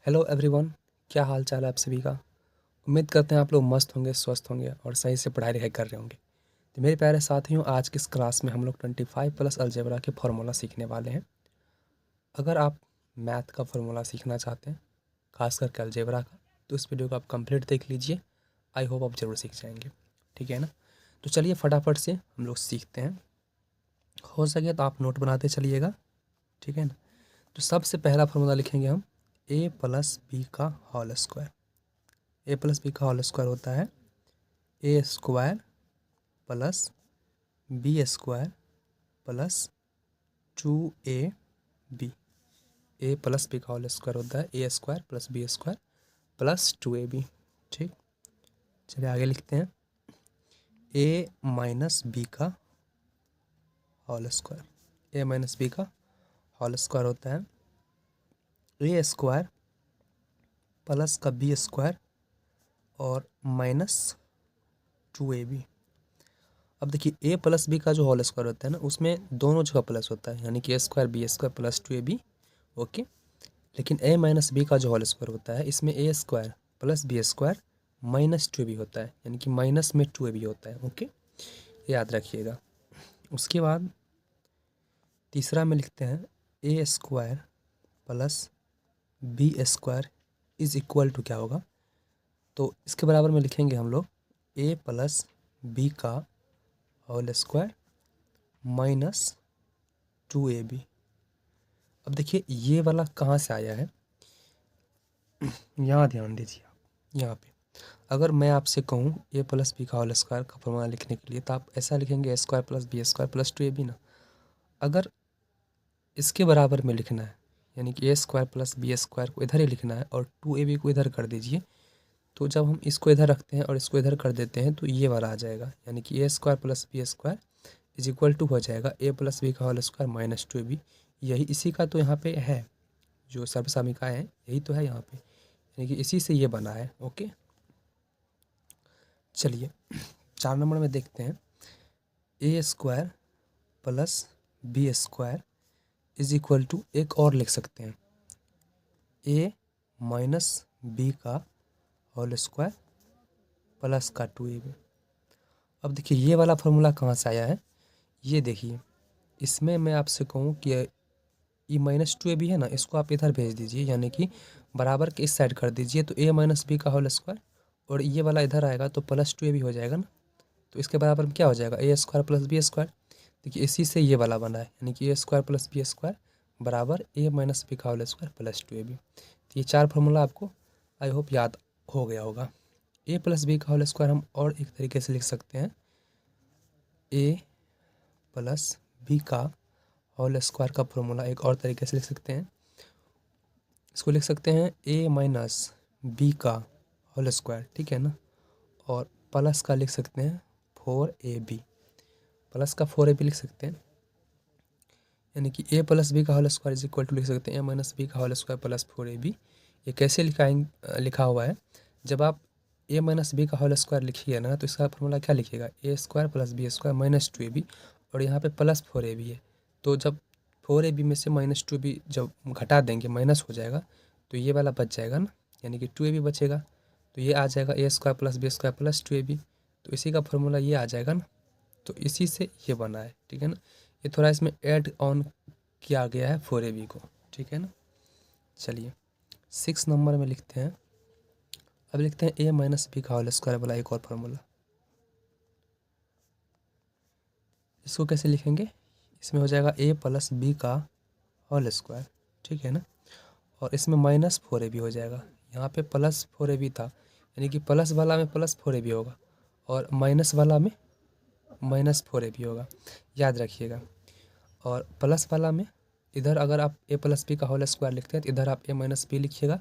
Hello everyone, क्या हाल चाल है आप सभी का। उम्मीद करते हैं आप लोग मस्त होंगे, स्वस्थ होंगे और सही से पढ़ाई लिखाई कर रहे होंगे। तो मेरे प्यारे साथियों, आज की इस क्लास में हम लोग 25+ अलजेब्रा के फार्मूला सीखने वाले हैं। अगर आप मैथ का फार्मूला सीखना चाहते हैं, खास करके अलजेब्रा का, तो इस वीडियो को आप कंप्लीट देख लीजिए। आई होप आप ज़रूर सीख जाएंगे, ठीक है ना। तो चलिए फटाफट से हम लोग सीखते हैं। हो सके तो आप नोट बनाते चलिएगा, ठीक है ना। तो सबसे पहला फार्मूला लिखेंगे हम a प्लस बी का whole square. A plus B का होल स्क्वायर होता है A square plus B square plus 2ab। A plus B का होल स्क्वायर होता है A square plus B square plus 2ab। ठीक, चलिए आगे लिखते हैं ए माइनस बी का whole square. A minus B का होल स्क्वायर होता है ए स्क्वायर प्लस का बी स्क्वायर और माइनस 2ab। अब देखिए ए प्लस बी का जो होल स्क्वायर होता है ना, उसमें दोनों जगह प्लस होता है, यानी कि A square B square plus 2ab। Okay, लेकिन ए माइनस बी का जो होल स्क्वायर होता है, इसमें A square plus B square minus 2ab होता है, यानी कि माइनस में 2ab होता है। ओके, याद रखिएगा। उसके बाद तीसरा में लिखते हैं A square plus B square is equal to क्या होगा, तो इसके बराबर में लिखेंगे हम लोग ए प्लस बी का होल स्क्वायर माइनस 2ab। अब देखिए ये वाला कहाँ से आया है, यहाँ ध्यान दीजिए आप। यहाँ पे अगर मैं आपसे कहूँ ए प्लस बी का होल स्क्वायर का फॉर्मूला लिखने के लिए, तो आप ऐसा लिखेंगे A square plus B square plus 2ab ना। अगर इसके बराबर में लिखना है, यानी कि A square plus B square को इधर ही लिखना है और 2ab को इधर कर दीजिए, तो जब हम इसको इधर रखते हैं और इसको इधर कर देते हैं तो ये वाला आ जाएगा, यानी कि A square plus B square is equal to हो जाएगा ए प्लस बी का होल स्क्वायर माइनस 2ab। यही इसी का तो यहाँ पे है, जो सर्वसामिका है यही तो है यहाँ पे, यानी कि इसी से ये बना है। ओके, चलिए 4 नंबर में देखते हैं A square plus B square is equal to, एक और लिख सकते हैं ए माइनस बी का होल स्क्वायर प्लस का 2ab। अब देखिए ये वाला फॉर्मूला कहाँ से आया है, ये देखिए। इसमें मैं आपसे कहूँ कि ये माइनस 2ab है ना, इसको आप इधर भेज दीजिए, यानी कि बराबर के इस साइड कर दीजिए, तो ए माइनस बी का होल स्क्वायर और ये वाला इधर आएगा तो प्लस 2ab हो जाएगा ना। तो इसके बराबर में क्या हो जाएगा, A square plus B square. देखिए इसी से ये वाला बना है, यानी कि A square plus B square बराबर ए माइनस बी का होल स्क्वायर प्लस 2ab। तो ये 4 फार्मूला आपको आई होप याद हो गया होगा। ए प्लस बी का होल स्क्वायर हम और एक तरीके से लिख सकते हैं, ए प्लस बी का होल स्क्वायर का फॉर्मूला एक और तरीके से लिख सकते हैं। इसको लिख सकते हैं ए माइनस बी का होल स्क्वायर, ठीक है ना, और प्लस का लिख सकते हैं 4ab। प्लस का 4ab लिख सकते हैं, यानी कि ए प्लस बी का whole square is equal to लिख सकते हैं ए माइनस बी का होल स्क्वायर प्लस 4ab। ये कैसे लिखा हुआ है, जब आप ए माइनस बी का होल स्क्वायर लिखिए ना, तो इसका फॉर्मूला क्या लिखिएगा, A square plus B square minus 2ab, और यहाँ पे प्लस 4ab है। तो जब 4ab में से माइनस 2ab जब घटा देंगे माइनस हो जाएगा, तो ये वाला बच जाएगा ना, यानी कि 2ab बचेगा। तो ये आ जाएगा A square plus B square plus 2ab, तो इसी का फॉर्मूला ये आ जाएगा ना। तो इसी से ये बना है, ठीक है ना। ये थोड़ा इसमें ऐड ऑन किया गया है 4ab को, ठीक है ना। चलिए 6 नंबर में लिखते हैं, अब लिखते हैं ए माइनस बी का होल स्क्वायर वाला एक और फार्मूला। इसको कैसे लिखेंगे, इसमें हो जाएगा ए प्लस बी का होल स्क्वायर, ठीक है ना, और इसमें माइनस 4ab हो जाएगा। यहाँ पे प्लस 4ab था, यानी कि प्लस वाला में प्लस 4ab होगा और माइनस वाला में माइनस 4ab होगा, याद रखिएगा। और प्लस वाला में इधर अगर आप ए प्लस बी का होल स्क्वायर लिखते हैं, तो इधर आप ए माइनस बी लिखिएगा,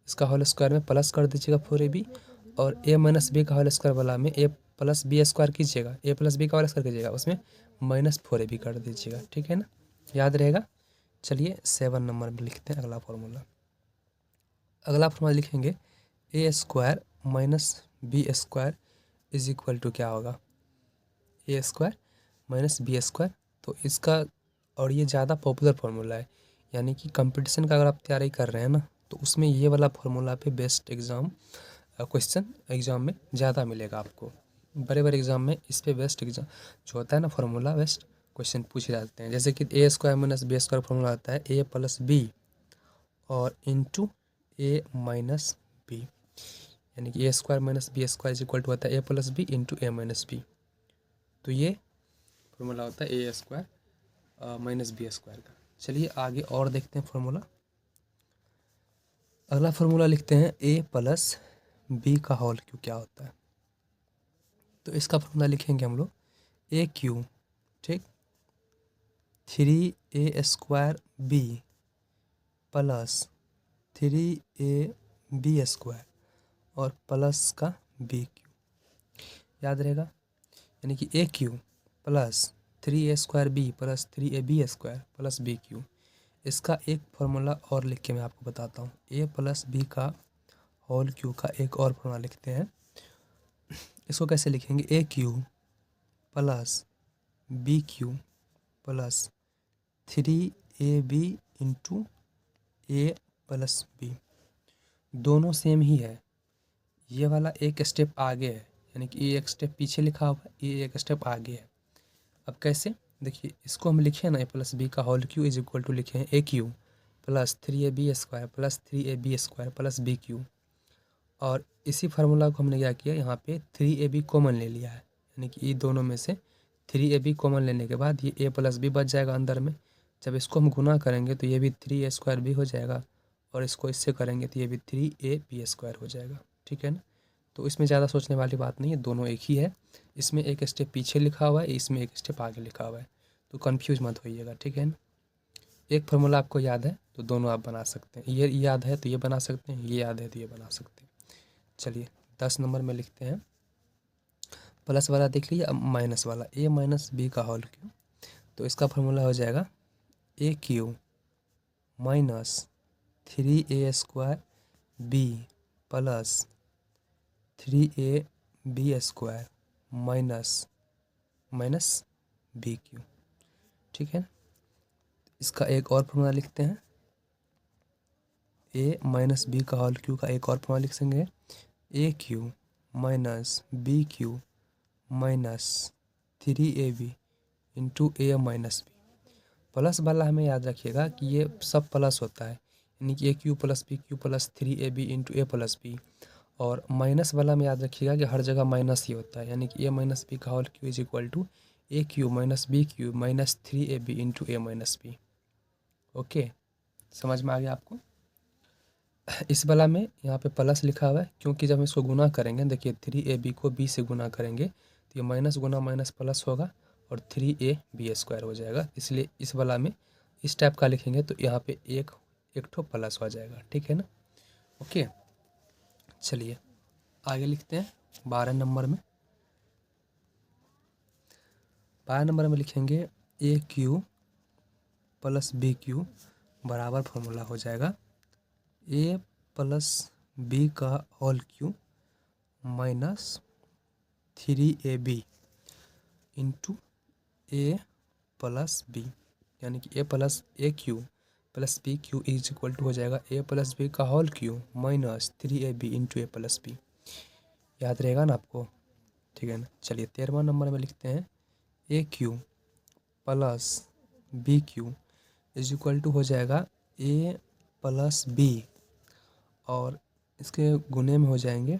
इसका होल स्क्वायर में प्लस कर दीजिएगा 4ab, और ए माइनस बी का होल स्क्वायर वाला में ए प्लस बी स्क्वायर कीजिएगा, ए प्लस बी का होल स्क्वायर कीजिएगा, उसमें माइनस 4ab कर दीजिएगा, ठीक है ना, याद रहेगा। चलिए 7 नंबर में लिखते हैं अगला फार्मूला। अगला फार्मूला लिखेंगे A square minus B square is equal to क्या होगा, A square minus B square. तो इसका, और ये ज़्यादा पॉपुलर फार्मूला है, यानी कि कंपटीशन का अगर आप तैयारी कर रहे हैं ना, तो उसमें ये वाला फार्मूला पे बेस्ट क्वेश्चन एग्ज़ाम में ज़्यादा मिलेगा आपको। बड़े बड़े एग्ज़ाम में इस पे बेस्ट एग्ज़ाम जो होता है ना फार्मूला बेस्ट क्वेश्चन पूछे जाते हैं। जैसे कि A square minus B square formula आता है ए प्लस बी और इंटू ए माइनस बी, यानी कि A square minus B square is equal to होता है A plus B into A minus B. तो ये फार्मूला होता है A square minus B square का। चलिए आगे और देखते हैं फार्मूला। अगला फार्मूला लिखते हैं ए प्लस बी का होल क्यू क्या होता है। तो इसका फार्मूला लिखेंगे हम लोग ए क्यू, ठीक, 3a² B plus 3ab square और प्लस का बी क्यू, याद रहेगा। यानी कि A cube plus 3a² B plus 3ab square plus B cube. इसका एक फार्मूला और लिख के मैं आपको बताता हूँ। ए प्लस बी का होल क्यू का एक और फार्मूला लिखते हैं। इसको कैसे लिखेंगे, A cube plus B cube plus 3ab into A plus B. दोनों सेम ही है, ये वाला एक स्टेप आगे है, यानी कि ये एक स्टेप पीछे लिखा हुआ है, ये एक स्टेप आगे है। अब कैसे, देखिए इसको हम लिखे ना ए प्लस बी का whole cube is equal to लिखे हैं A cube plus 3ab square plus 3ab square plus B cube. और इसी फार्मूला को हमने क्या किया, यहाँ पे 3ab कॉमन ले लिया है, यानी कि ये दोनों में से 3ab कॉमन लेने के बाद ये a प्लस बी बच जाएगा अंदर में। जब इसको हम गुना करेंगे तो ये भी 3a² भी हो जाएगा और इसको इससे करेंगे तो ये भी 3ab² हो जाएगा, ठीक है ना। तो इसमें ज़्यादा सोचने वाली बात नहीं है, दोनों एक ही है। इसमें एक स्टेप पीछे लिखा हुआ है, इसमें एक स्टेप आगे लिखा हुआ है, तो कन्फ्यूज मत होइएगा, ठीक है ना। एक फार्मूला आपको याद है तो दोनों आप बना सकते हैं, ये याद है तो ये बना सकते हैं, ये याद है तो ये बना सकते हैं। चलिए 10 नंबर में लिखते हैं, प्लस वाला देख लीजिए, अब माइनस वाला ए माइनस बी का होल क्यू। तो इसका फार्मूला हो जाएगा A cube minus 3a² B plus 3ab square minus B cube, ठीक है ना। इसका एक और फार्मूला लिखते हैं, ए माइनस बी का होल क्यू का एक और फार्मूला लिख सकेंगे A cube minus B cube minus 3ab into A minus B. Plus वाला हमें याद रखिएगा कि ये सब प्लस होता है, यानी कि A cube plus B cube plus 3ab into A plus B. और माइनस वाला में याद रखिएगा कि हर जगह माइनस ही होता है, यानी कि ए माइनस बी का whole cube is equal to a cube minus B cube minus 3ab into A minus B. Okay, समझ में आ गया आपको। इस वाला में यहाँ पे प्लस लिखा हुआ है क्योंकि जब हम इसको गुना करेंगे, देखिए 3ab को b से गुना करेंगे तो ये माइनस गुना माइनस प्लस होगा और 3ab² हो जाएगा, इसलिए इस वाला में इस टाइप का लिखेंगे तो यहाँ पे एक ठो प्लस हो जाएगा, ठीक है ना। ओके, चलिए आगे लिखते हैं 12 नंबर में। 12 नंबर में लिखेंगे A cube plus B cube बराबर फार्मूला हो जाएगा ए प्लस बी का whole cube minus 3ab into A plus B, यानी कि A plus A cube plus B cube is equal to हो जाएगा ए प्लस बी का whole cube minus 3ab into A plus B. याद रहेगा ना आपको, ठीक है ना। चलिए 13वां नंबर में लिखते हैं A cube plus B cube is equal to हो जाएगा ए प्लस बी और इसके गुने में हो जाएंगे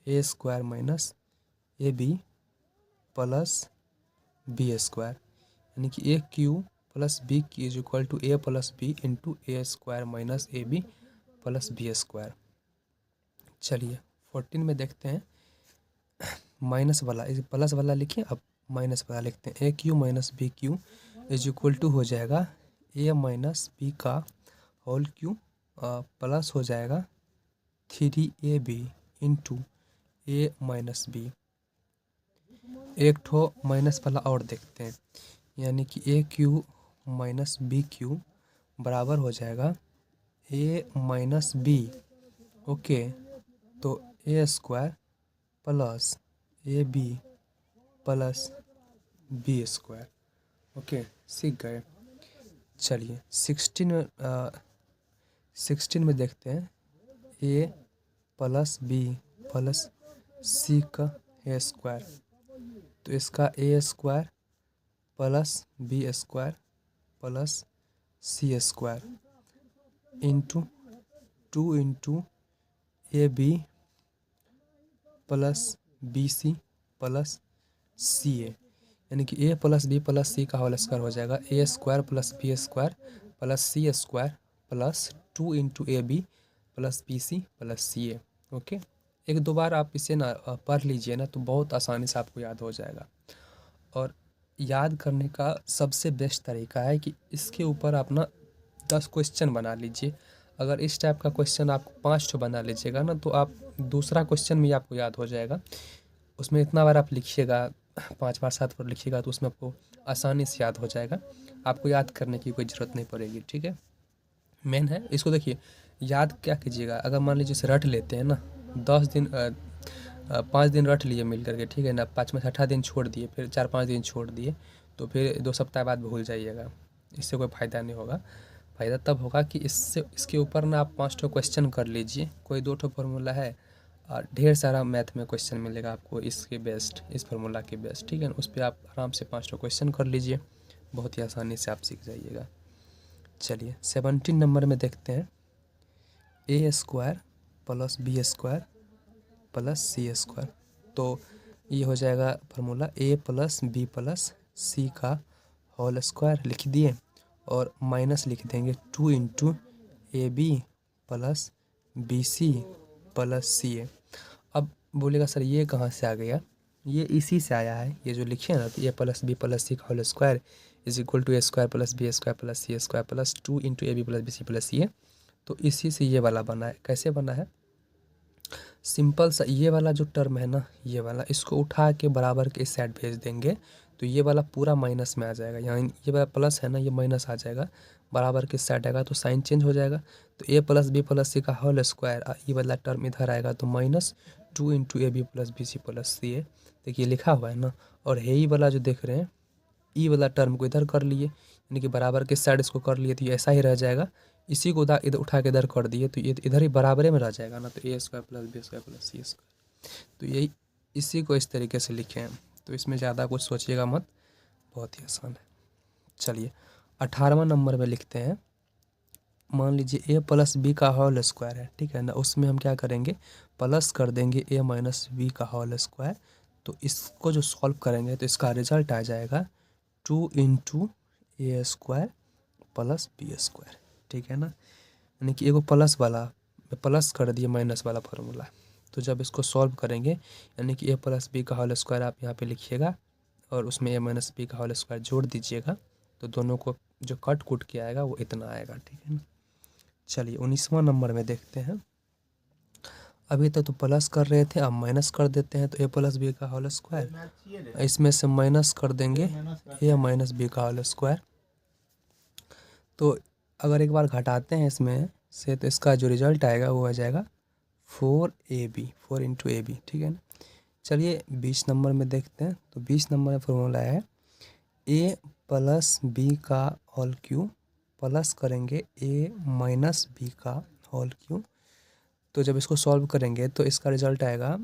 A square minus A B plus B square, यानी कि A cube plus B cube is equal to A plus B into A square minus A B plus B square. चलिए 14 में देखते हैं, माइनस वाला इस प्लस वाला लिखिए, अब माइनस वाला लिखते हैं A cube minus B cube is equal to हो जाएगा ए माइनस बी का होल क्यू प्लस हो जाएगा 3ab इंटू ए माइनस बी। एक ठो माइनस वाला और देखते हैं, यानी कि A cube minus B cube बराबर हो जाएगा ए माइनस बी। ओके, तो A square plus A B plus B square. Okay, सीख गए। चलिए 16 16 में देखते हैं A plus B plus C का ए स्क्वायर, तो इसका A square plus B square plus C square into 2 into A B plus B C plus C A, यानी कि A plus B plus C का होल स्क्वायर हो जाएगा A square plus B square plus C square plus 2 into A B plus B C plus C A. Okay, एक दो बार आप इसे ना पढ़ लीजिए ना, तो बहुत आसानी से आपको याद हो जाएगा। और याद करने का सबसे बेस्ट तरीका है कि इसके ऊपर आप ना 10 क्वेश्चन बना लीजिए। अगर इस टाइप का क्वेश्चन आप 5 बना लीजिएगा ना, तो आप दूसरा क्वेश्चन भी आपको याद हो जाएगा। उसमें इतना बार आप लिखिएगा, 5 बार 7 बार लिखिएगा, तो उसमें आपको आसानी से याद हो जाएगा। आपको याद करने की कोई ज़रूरत नहीं पड़ेगी। ठीक है, मेन है इसको देखिए, याद क्या कीजिएगा। अगर मान लीजिए इसे रट लेते हैं ना, 10 दिन 5 दिन रट लिए मिल करके, ठीक है ना, 5 में से 8 दिन छोड़ दिए, फिर 4-5 दिन छोड़ दिए, तो फिर 2 सप्ताह बाद भूल जाइएगा। इससे कोई फ़ायदा नहीं होगा। फ़ायदा तब होगा कि इसके ऊपर ना आप 5 क्वेश्चन कर लीजिए, कोई 2 फार्मूला है और ढेर सारा मैथ में क्वेश्चन मिलेगा आपको इसके बेस्ट, इस फार्मूला के बेस्ट। ठीक है ना, उस पर आप आराम से 5 क्वेश्चन कर लीजिए, बहुत ही आसानी से आप सीख जाइएगा। चलिए 17 नंबर में देखते हैं A square plus B square plus C square, तो ये हो जाएगा formula A plus B plus C का होल स्क्वायर लिख दिए, और माइनस लिख देंगे 2 into A B plus B C plus C A. अब बोलेगा सर ये कहाँ से आ गया, ये इसी से आया है, ये जो लिखे ना, तो A plus B plus C का whole square is equal to A square plus B square plus C square plus 2 into A B plus B C plus C A. तो इसी से ये वाला बना है। कैसे बना है, सिंपल सा, ये वाला जो टर्म है ना, ये वाला, इसको उठा के बराबर के इस साइड भेज देंगे, तो ये वाला पूरा माइनस में आ जाएगा। यहाँ ये वाला प्लस है ना, ये माइनस आ जाएगा, बराबर के साइड आएगा तो साइन चेंज हो जाएगा। तो A plus B plus C का होल स्क्वायर, ये वाला टर्म इधर आएगा तो minus 2 into A B plus B C plus C A. देखिए लिखा हुआ है ना, और हे वाला जो देख रहे हैं, ई वाला टर्म को इधर कर लिए, यानी कि बराबर के साइड इसको कर लिए, तो ये ऐसा ही रह जाएगा। इसी को इधर उठा के इधर कर दिए, तो ये इधर ही बराबरे में रह जाएगा ना, तो A square plus B square plus C square. तो यही, इसी को इस तरीके से लिखे हैं, तो इसमें ज़्यादा कुछ सोचिएगा मत, बहुत ही आसान है। चलिए 18वां नंबर में लिखते हैं, मान लीजिए ए प्लस बी का होल स्क्वायर है, ठीक है ना, उसमें हम क्या करेंगे, प्लस कर देंगे ए माइनस बी का होल स्क्वायर। तो इसको जो सॉल्व करेंगे तो इसका रिजल्ट आ जाएगा 2 into A square plus B square. ठीक है ना, यानी कि एगो प्लस वाला प्लस कर दिए माइनस वाला फार्मूला। तो जब इसको सॉल्व करेंगे, यानी कि ए प्लस बी का होल स्क्वायर आप यहाँ पे लिखिएगा, और उसमें ए माइनस बी का होल स्क्वायर जोड़ दीजिएगा, तो दोनों को जो कट कुट के आएगा वो इतना आएगा। ठीक है ना, चलिए 19वां नंबर में देखते हैं। अभी तक तो प्लस कर रहे थे, अब माइनस कर देते हैं। तो ए प्लस बी का होल स्क्वायर, इसमें से माइनस कर देंगे ए माइनस बी का होल स्क्वायर। तो अगर एक बार घटाते हैं इसमें से, तो इसका जो रिजल्ट आएगा वो आ जाएगा 4ab, 4 इंटू ए बी। ठीक है ना, चलिए 20 नंबर में देखते हैं। तो 20 नंबर में फॉर्मूला है ए प्लस बी का होल क्यूब प्लस करेंगे ए माइनस बी का होल क्यूब। तो जब इसको सॉल्व करेंगे तो इसका रिजल्ट आएगा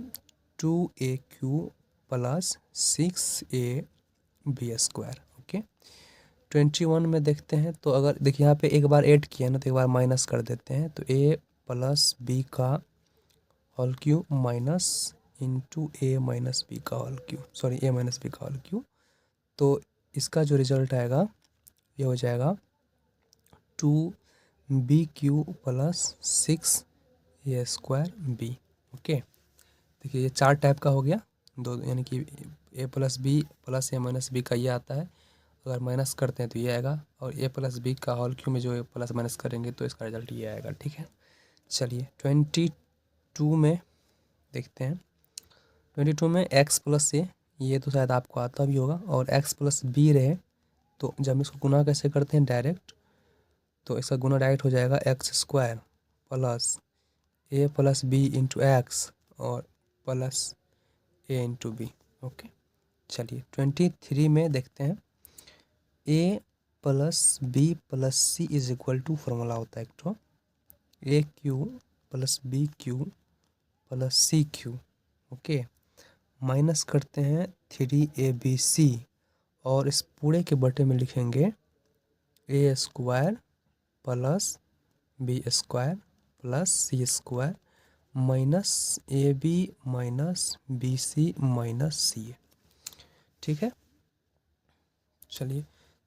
2a³ plus 6ab square. Okay, 21 में देखते हैं। तो अगर देखिए यहाँ पे एक बार ऐड किया ना, तो एक बार माइनस कर देते हैं। तो a प्लस बी का होल क्यूब माइनस इंटू ए माइनस बी का होल क्यूब, सॉरी ए माइनस बी का होल क्यूब। तो इसका जो रिजल्ट आएगा ये हो जाएगा 2b³ plus 6a square B. Okay, देखिए ये 4 टाइप का हो गया, दो, यानी कि A plus B plus A minus B का ये आता है, अगर माइनस करते हैं तो ये आएगा, और ए प्लस बी का होल क्यूब में जो प्लस माइनस करेंगे तो इसका रिजल्ट ये आएगा। ठीक है, चलिए 22 में देखते हैं। 22 में एक्स प्लस ए, ये तो शायद आपको आता भी होगा, और एक्स प्लस बी रहे, तो जब इसको गुना कैसे करते हैं डायरेक्ट, तो इसका गुना डायरेक्ट हो जाएगा X square plus A plus B into X और plus A into B. Okay, चलिए 23 में देखते हैं। A plus B plus C is equal to, formula होता है एक तो A cube plus B cube plus C cube. Okay, minus करते हैं 3ab और इस पूरे के बटे में लिखेंगे A square plus B square plus C square minus A B minus B C minus C. ठीक है, चलिए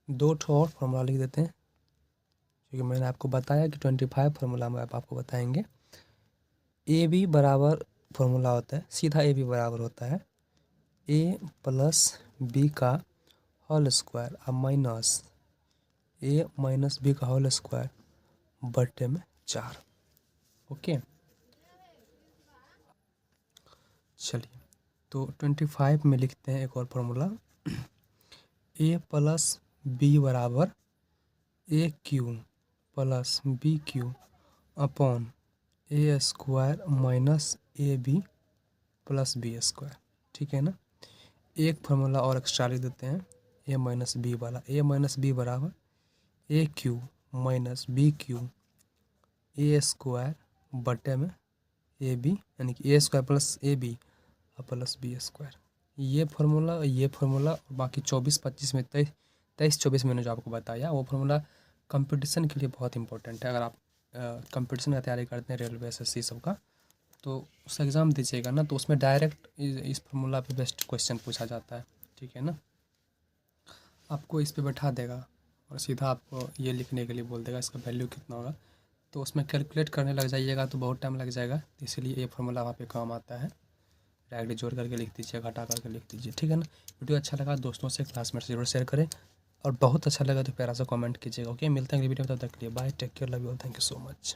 2 और फॉर्मूला लिख देते हैं, क्योंकि मैंने आपको बताया कि 25 फार्मूला में आपको बताएंगे। ए बी बराबर फार्मूला होता है, सीधा ए बी बराबर होता है ए प्लस बी का होल स्क्वायर अब माइनस ए माइनस बी का होल स्क्वायर बटे में 4। ओके, चलिए तो 25 में लिखते हैं एक और फार्मूला, ए प्लस बी बराबर A cube plus B cube upon A square minus A B plus B square. ठीक है ना, एक फार्मूला और एक्स्ट्रा लिख देते हैं ए माइनस बी वाला, ए माइनस बी बराबर A cube minus B cube A square बटे में ए बी, यानी कि A square plus A B plus B square. ये फार्मूला और बाकी 24-25 में 23-24 मैंने जो आपको बताया वो फार्मूला कंपटीशन के लिए बहुत इंपॉर्टेंट है। अगर आप कंपटीशन का तैयारी करते हैं रेलवे एसएससी सब का, तो उस एग्ज़ाम दीजिएगा ना, तो उसमें डायरेक्ट इस फार्मूला पे बेस्ट क्वेश्चन पूछा जाता है। ठीक है ना, आपको इस पे बैठा देगा और सीधा आपको ये लिखने के लिए बोल देगा इसका वैल्यू कितना होगा, तो उसमें कैलकुलेट करने लग जाइएगा तो बहुत टाइम लग जाएगा, इसलिए ये फार्मूला वहाँ पे काम आता है। डायरेक्ट जोड़ करके लिख दीजिए, घटा करके लिख दीजिए। ठीक है ना, वीडियो अच्छा लगा दोस्तों से क्लासमेट से जरूर शेयर करें, और बहुत अच्छा लगा तो प्यारा सा कमेंट कीजिएगा। ओके, मिलते हैं अगली वीडियो में, तब तक के लिए bye, take care, love you all, thank you so much.